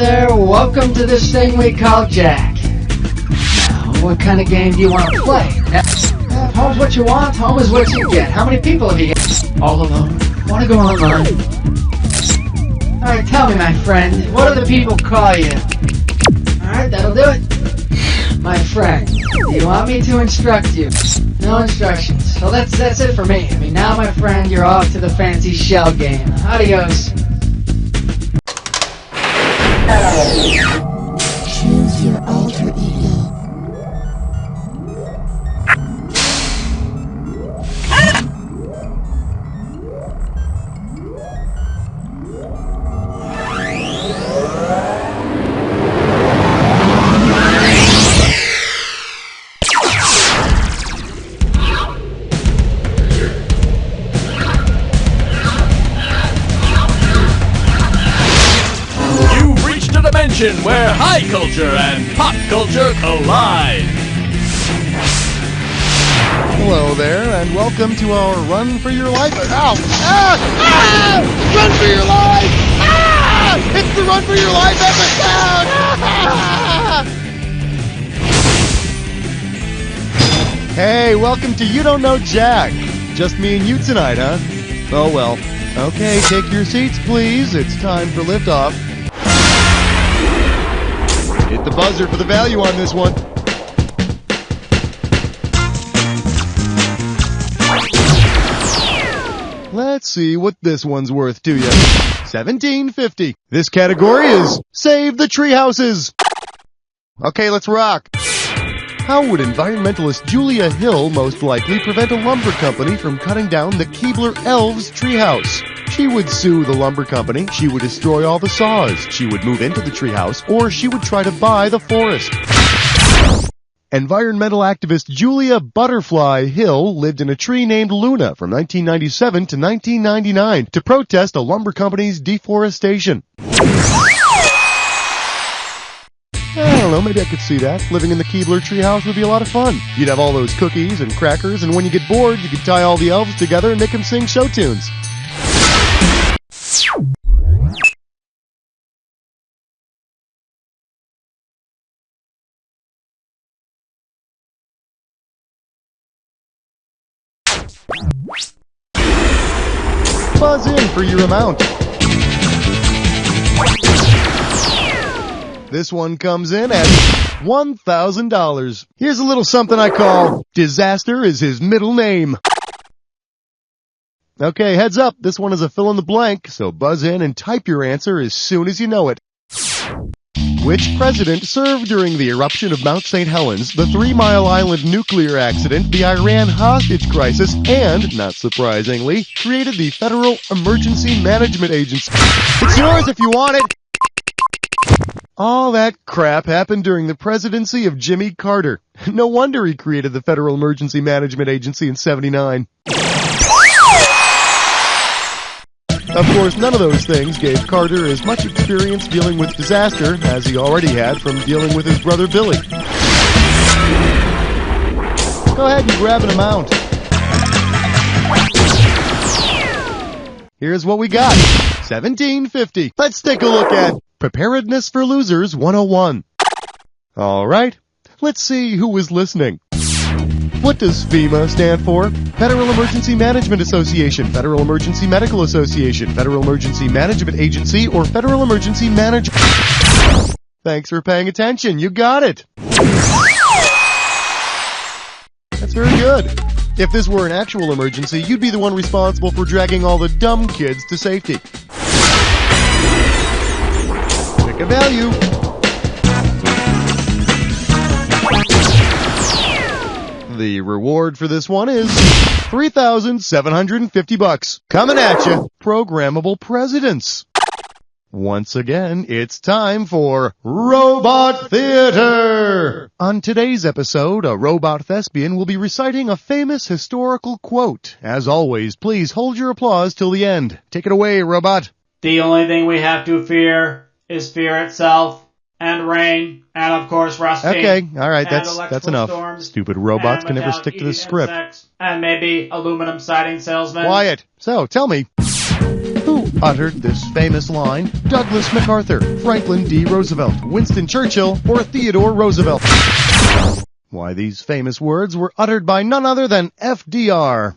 there, welcome to this thing we call Jack. Now, what kind of game do you want to play? If home's what you want, home is what you get. How many people have you got? All alone? Want to go online? Alright, tell me, my friend, what do the people call you? Alright, that'll do it. My friend, do you want me to instruct you? No instructions. Well, that's it for me. I mean, now, my friend, you're off to the fancy shell game. Adios. Choose your alter ego. Where high culture and pop culture collide. Hello there, and welcome to our Run for Your Life. Ow! Ah! Ah! Run for your life! Ah! It's the Run for Your Life episode! Ah! Hey, welcome to You Don't Know Jack. Just me and you tonight, huh? Oh well. Okay, take your seats, please. It's time for liftoff. Hit the buzzer for the value on this one. Let's see what this one's worth to you. $17.50. This category is Save the Tree Houses. Okay, let's rock. How would environmentalist Julia Hill most likely prevent a lumber company from cutting down the Keebler Elves treehouse? She would sue the lumber company, she would destroy all the saws, she would move into the treehouse, or she would try to buy the forest. Environmental activist Julia Butterfly Hill lived in a tree named Luna from 1997 to 1999 to protest a lumber company's deforestation. I don't know, maybe I could see that. Living in the Keebler treehouse would be a lot of fun. You'd have all those cookies and crackers, and when you get bored, you could tie all the elves together and make them sing show tunes. Buzz in for your amount. This one comes in at $1,000. Here's a little something I call Disaster is his middle name. Okay, heads up, this one is a fill in the blank, so buzz in and type your answer as soon as you know it. Which president served during the eruption of Mount St. Helens, the 3 Mile Island nuclear accident, the Iran hostage crisis, and, not surprisingly, created the Federal Emergency Management Agency? It's yours if you want it! All that crap happened during the presidency of Jimmy Carter. No wonder he created the Federal Emergency Management Agency in '79. Of course, none of those things gave Carter as much experience dealing with disaster as he already had from dealing with his brother Billy. Go ahead and grab an amount. Here's what we got. $17.50. Let's take a look at Preparedness for Losers 101. All right, let's see who is listening. What does FEMA stand for? Federal Emergency Management Association, Federal Emergency Medical Association, Federal Emergency Management Agency, or Federal Emergency Management... Thanks for paying attention. You got it. That's very good. If this were an actual emergency, you'd be the one responsible for dragging all the dumb kids to safety. Pick a value. The reward for this one is $3,750. Coming at you, programmable presidents. Once again, it's time for Robot Theater! On today's episode, a robot thespian will be reciting a famous historical quote. As always, please hold your applause till the end. Take it away, robot. The only thing we have to fear is fear itself, and rain, and of course rusting. Okay, alright, that's enough. Storms, Stupid robots can never stick to the script. Insects, and maybe aluminum siding salesmen. Quiet. So, tell me, who uttered this famous line? Douglas MacArthur, Franklin D. Roosevelt, Winston Churchill, or Theodore Roosevelt? Why, these famous words were uttered by none other than FDR.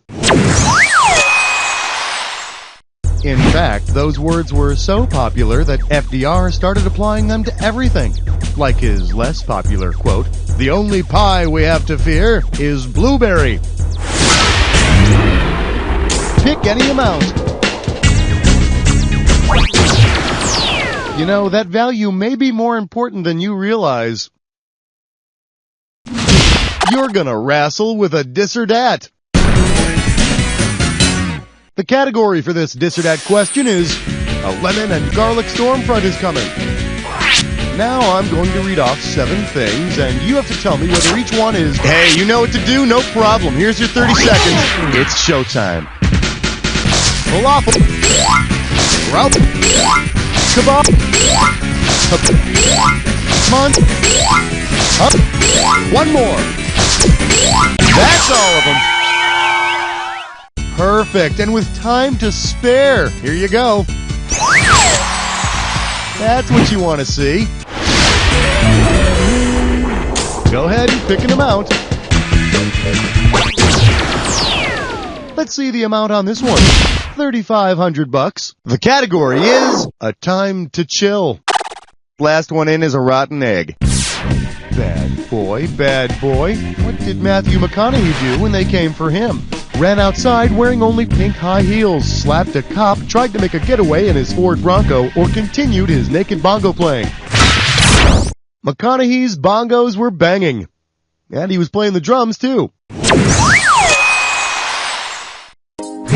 In fact, those words were so popular that FDR started applying them to everything. Like his less popular quote, "The only pie we have to fear is blueberry." Pick any amount. You know, that value may be more important than you realize. You're gonna wrestle with a dis or dat. The category for this dis or dat question is a lemon and garlic storm front is coming. Now I'm going to read off 7 things, and you have to tell me whether each one is, hey, you know what to do, no problem. Here's your 30 seconds. It's showtime. Falafel. Route. Kebab. Munt. Up. One more. That's all of them. Perfect, and with time to spare. Here you go. That's what you want to see. Go ahead and pick an amount. Let's see the amount on this one. $3,500. The category is a time to chill. Last one in is a rotten egg. Bad boy, bad boy. What did Matthew McConaughey do when they came for him? Ran outside wearing only pink high heels, slapped a cop, tried to make a getaway in his Ford Bronco, or continued his naked bongo playing. McConaughey's bongos were banging. And he was playing the drums, too. You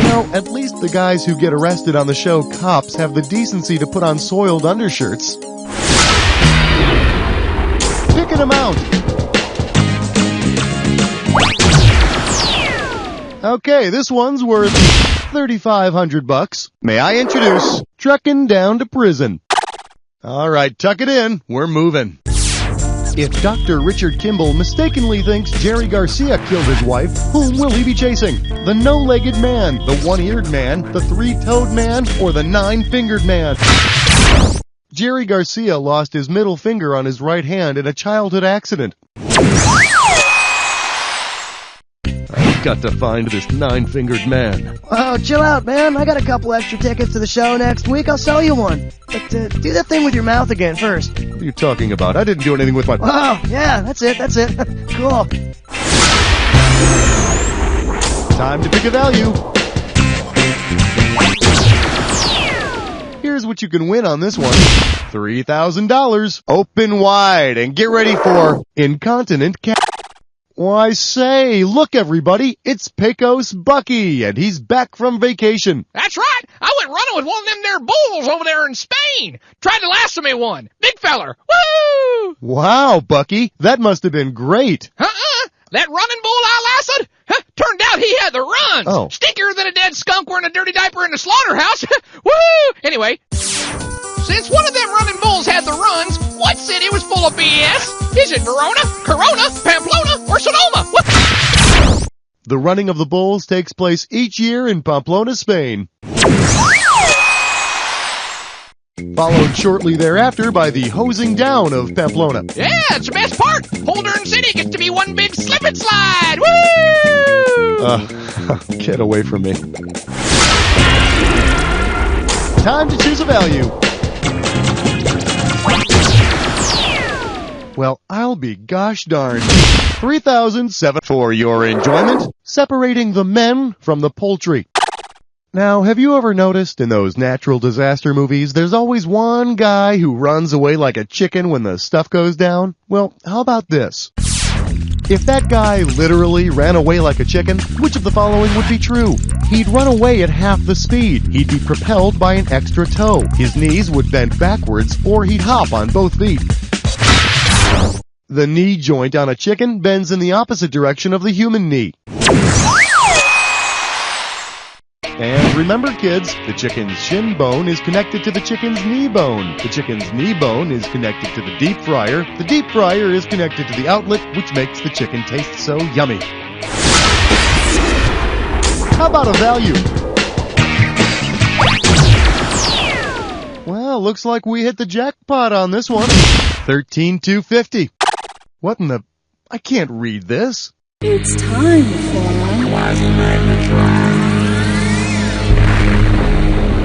know, at least the guys who get arrested on the show Cops have the decency to put on soiled undershirts. Pick an amount. Okay, this one's worth $3,500. May I introduce Truckin' Down to Prison. All right, tuck it in. We're moving. If Dr. Richard Kimball mistakenly thinks Jerry Garcia killed his wife, whom will he be chasing? The no-legged man, the one-eared man, the three-toed man, or the nine-fingered man? Jerry Garcia lost his middle finger on his right hand in a childhood accident. I've got to find this nine-fingered man. Oh, chill out, man. I got a couple extra tickets to the show next week. I'll sell you one. But do that thing with your mouth again first. What are you talking about? I didn't do anything with my... Oh, yeah, that's it. Cool. Time to pick a value. Here's what you can win on this one. $3,000. Open wide and get ready for Incontinent Cat. Why say, look everybody, it's Pecos Bucky, and he's back from vacation. That's right. I went running with one of them there bulls over there in Spain. Tried to lasso me one. Big feller. Woo! Wow, Bucky, that must have been great. That running bull I lassoed? Turned out he had the runs. Oh. Stinkier than a dead skunk wearing a dirty diaper in the slaughterhouse. Woo! Anyway, since one of them running bulls had the runs, what city was full of BS? Is it Verona, Corona, Pamplona, or Sonoma? The running of the bulls takes place each year in Pamplona, Spain. Followed shortly thereafter by the hosing down of Pamplona. Yeah, it's the best part. Whole darn city gets to be one big slip and slide. Woo! Get away from me. Time to choose a value. Well, I'll be gosh darned. $3,700 for your enjoyment, separating the men from the poultry. Now, have you ever noticed in those natural disaster movies, there's always one guy who runs away like a chicken when the stuff goes down? Well, how about this? If that guy literally ran away like a chicken, which of the following would be true? He'd run away at half the speed. He'd be propelled by an extra toe. His knees would bend backwards, or he'd hop on both feet. The knee joint on a chicken bends in the opposite direction of the human knee. And remember, kids, the chicken's shin bone is connected to the chicken's knee bone. The chicken's knee bone is connected to the deep fryer. The deep fryer is connected to the outlet, which makes the chicken taste so yummy. How about a value? Well, looks like we hit the jackpot on this one. 13,250. What in the... I can't read this. It's time for...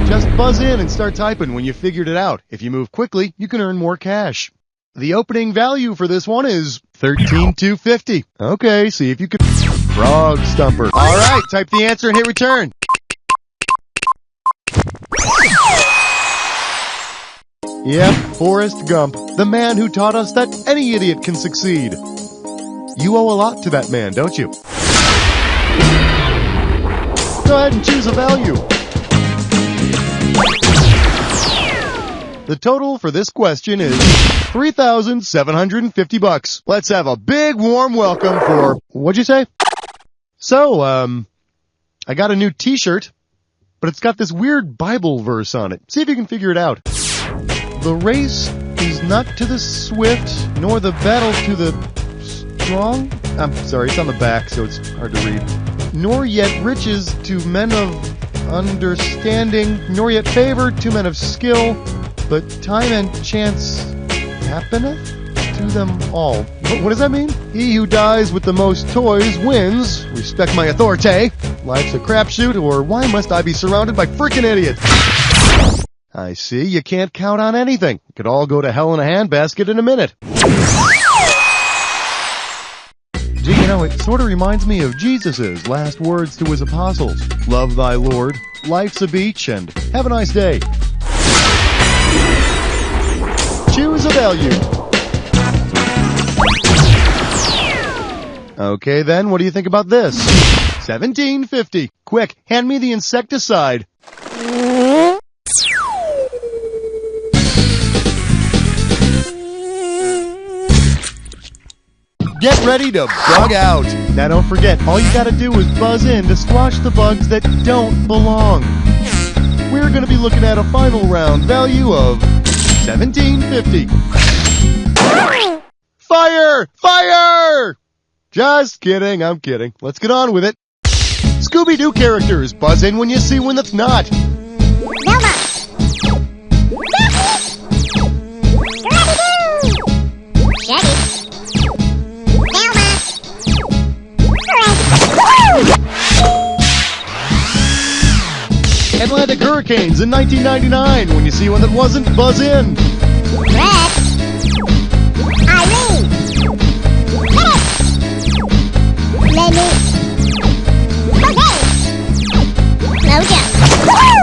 Just buzz in and start typing when you figured it out. If you move quickly, you can earn more cash. The opening value for this one is 13,250. Okay, see if you can... Frog Stumper. All right, type the answer and hit return. Yep, Forrest Gump, the man who taught us that any idiot can succeed. You owe a lot to that man, don't you? Go ahead and choose a value. The total for this question is $3,750. Let's have a big warm welcome for... What'd you say? So, I got a new t-shirt, but it's got this weird Bible verse on it. See if you can figure it out. The race is not to the swift, nor the battle to the strong. I'm sorry, it's on the back, so it's hard to read. Nor yet riches to men of understanding, nor yet favor to men of skill, but time and chance happeneth to them all. What does that mean? He who dies with the most toys wins. Respect my authority. Life's a crapshoot, or why must I be surrounded by frickin' idiots? I see, you can't count on anything. It could all go to hell in a handbasket in a minute. Gee, you know, it sort of reminds me of Jesus' last words to his apostles. Love thy Lord, life's a beach, and have a nice day. Choose a value. Okay then, what do you think about this? 1750. Quick, hand me the insecticide. Get ready to bug out. Now don't forget, all you gotta do is buzz in to squash the bugs that don't belong. We're gonna be looking at a final round value of 1750. Fire! Fire! Just kidding, I'm kidding. Let's get on with it. Scooby-Doo characters, buzz in when you see one that's not. Velma! Scooby-Doo! Shaggy! Velma! Atlantic Hurricanes in 1999. When you see one that wasn't, buzz in. Rex! Irene! Lenny! Jose! Mojo!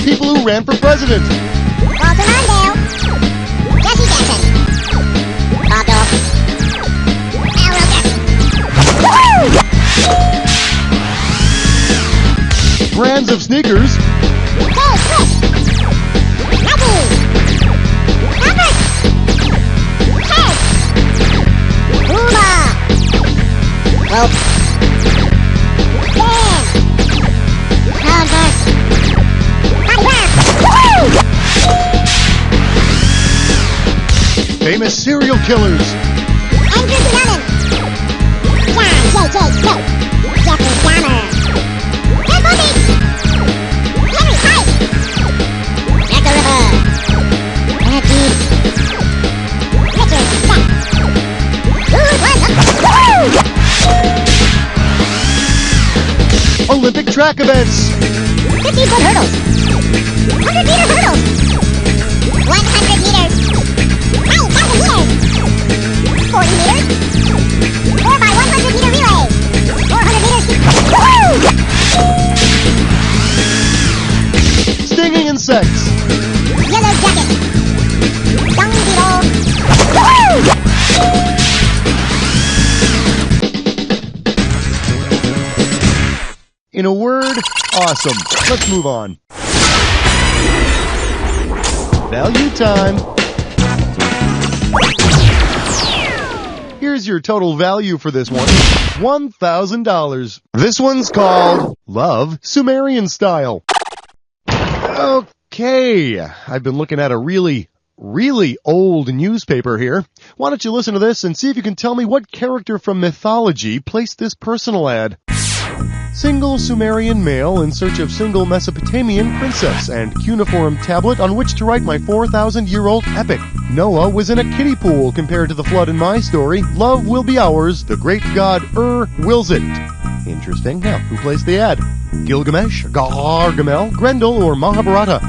People who ran for president. Walter Mondale! Jesse Jackson! Bob Dole! Al Roker! Brands of sneakers. Hey, Chris! Nike! Converse! Head! Puma! Rope! Dan! Converse! Bobby Brown! Famous serial killers. Andrew Cunanan! John J.J. Smith! Jeffrey Dahmer! Ted Bundy! Henry Hyde! Jack the Ripper! Ed Gein! Richard Speck! Who was Olympic track events. 50-foot hurdles! 100-meter hurdles! 100 meters! 9,000 meters! 40 meters! 4x100-meter relay! 400 meters! Woo! Stinging insects. Yellow jacket! Dung beetle! Woo! In a word, awesome. Let's move on. Value time. Here's your total value for this one. $1,000. This one's called Love Sumerian Style. Okay, I've been looking at a really old newspaper here. Why don't you listen to this and see if you can tell me what character from mythology placed this personal ad? Single Sumerian male in search of single Mesopotamian princess and cuneiform tablet on which to write my 4,000-year-old epic. Noah was in a kiddie pool compared to the flood in my story. Love will be ours. The great god wills it. Interesting. Now, who placed the ad? Gilgamesh, Gargamel, Grendel, or Mahabharata?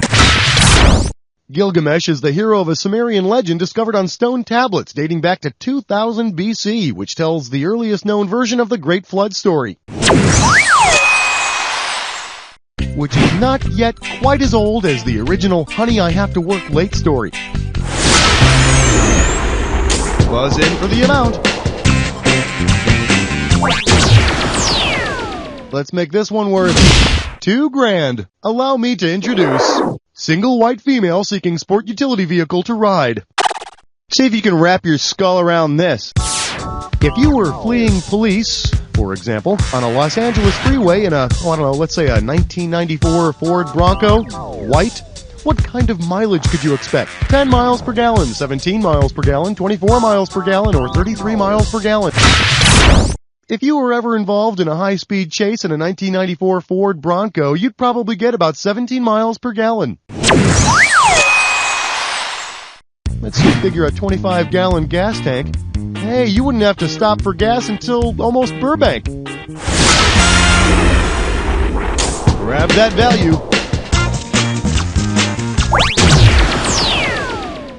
Gilgamesh is the hero of a Sumerian legend discovered on stone tablets dating back to 2000 BC, which tells the earliest known version of the Great Flood story, which is not yet quite as old as the original Honey, I Have to Work Late story. Buzz in for the amount. Let's make this one worth $2,000. Allow me to introduce single white female seeking sport utility vehicle to ride. See if you can wrap your skull around this. If you were fleeing police, for example, on a Los Angeles freeway in let's say a 1994 Ford Bronco, white, what kind of mileage could you expect? 10 miles per gallon, 17 miles per gallon, 24 miles per gallon, or 33 miles per gallon? If you were ever involved in a high-speed chase in a 1994 Ford Bronco, you'd probably get about 17 miles per gallon. Let's see, figure a 25-gallon gas tank. Hey, you wouldn't have to stop for gas until almost Burbank. Grab that value.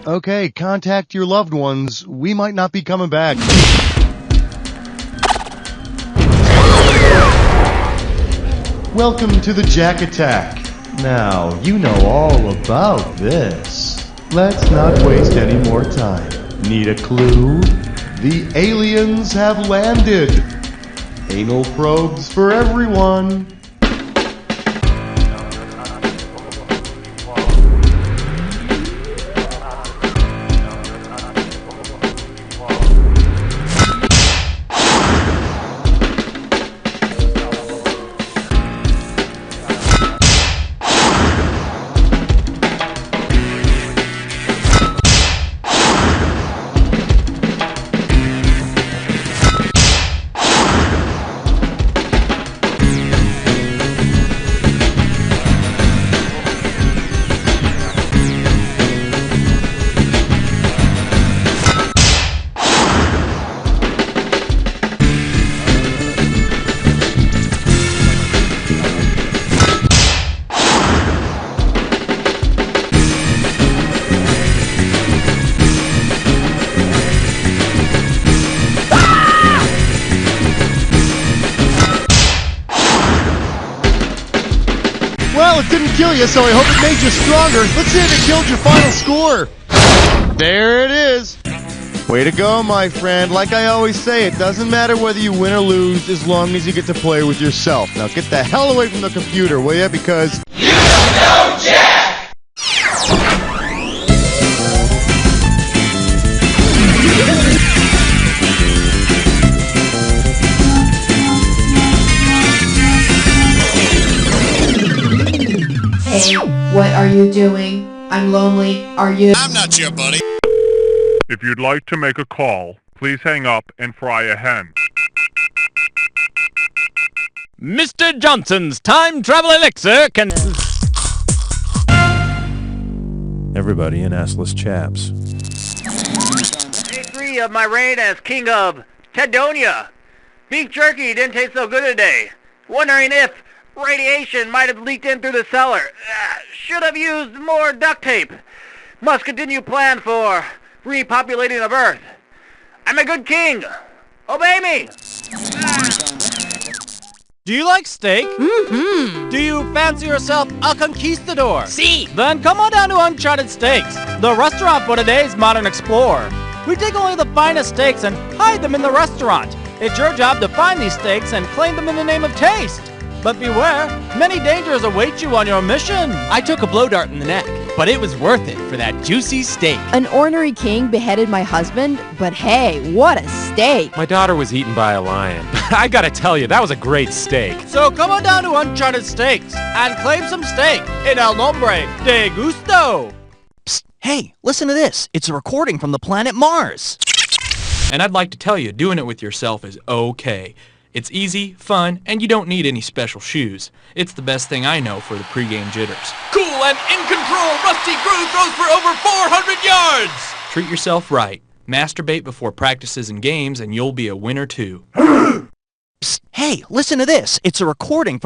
Okay, contact your loved ones. We might not be coming back. Welcome to the Jack Attack. Now, you know all about this. Let's not waste any more time. Need a clue? The aliens have landed. Anal probes for everyone. Well, it didn't kill you, so I hope it made you stronger. Let's see if it killed your final score. There it is. Way to go, my friend. Like I always say, it doesn't matter whether you win or lose as long as you get to play with yourself. Now get the hell away from the computer, will ya? Because you don't know Jack! Hey, what are you doing? I'm lonely. Are you? I'm not your buddy. If you'd like to make a call, please hang up and fry a hen. Mr. Johnson's time travel elixir can... Everybody in assless chaps. Day 3 of my reign as king of Tedonia. Beef jerky didn't taste so good today. Wondering if radiation might have leaked in through the cellar. Should have used more duct tape. Must continue plan for repopulating of Earth. I'm a good king. Obey me. Do you like steak? Mm-hmm. Do you fancy yourself a conquistador? See. Then come on down to Uncharted Steaks, the restaurant for today's modern explorer. We take only the finest steaks and hide them in the restaurant. It's your job to find these steaks and claim them in the name of taste. But beware, many dangers await you on your mission. I took a blow dart in the neck, but it was worth it for that juicy steak. An ornery king beheaded my husband, but hey, what a steak. My daughter was eaten by a lion. I gotta tell you, that was a great steak. So come on down to Uncharted Steaks and claim some steak in El Nombre de Gusto. Psst, hey, listen to this. It's a recording from the planet Mars. And I'd like to tell you, doing it with yourself is okay. It's easy, fun, and you don't need any special shoes. It's the best thing I know for the pregame jitters. Cool and in control, Rusty Groove throws for over 400 yards! Treat yourself right. Masturbate before practices and games, and you'll be a winner too. Psst, hey, listen to this. It's a recording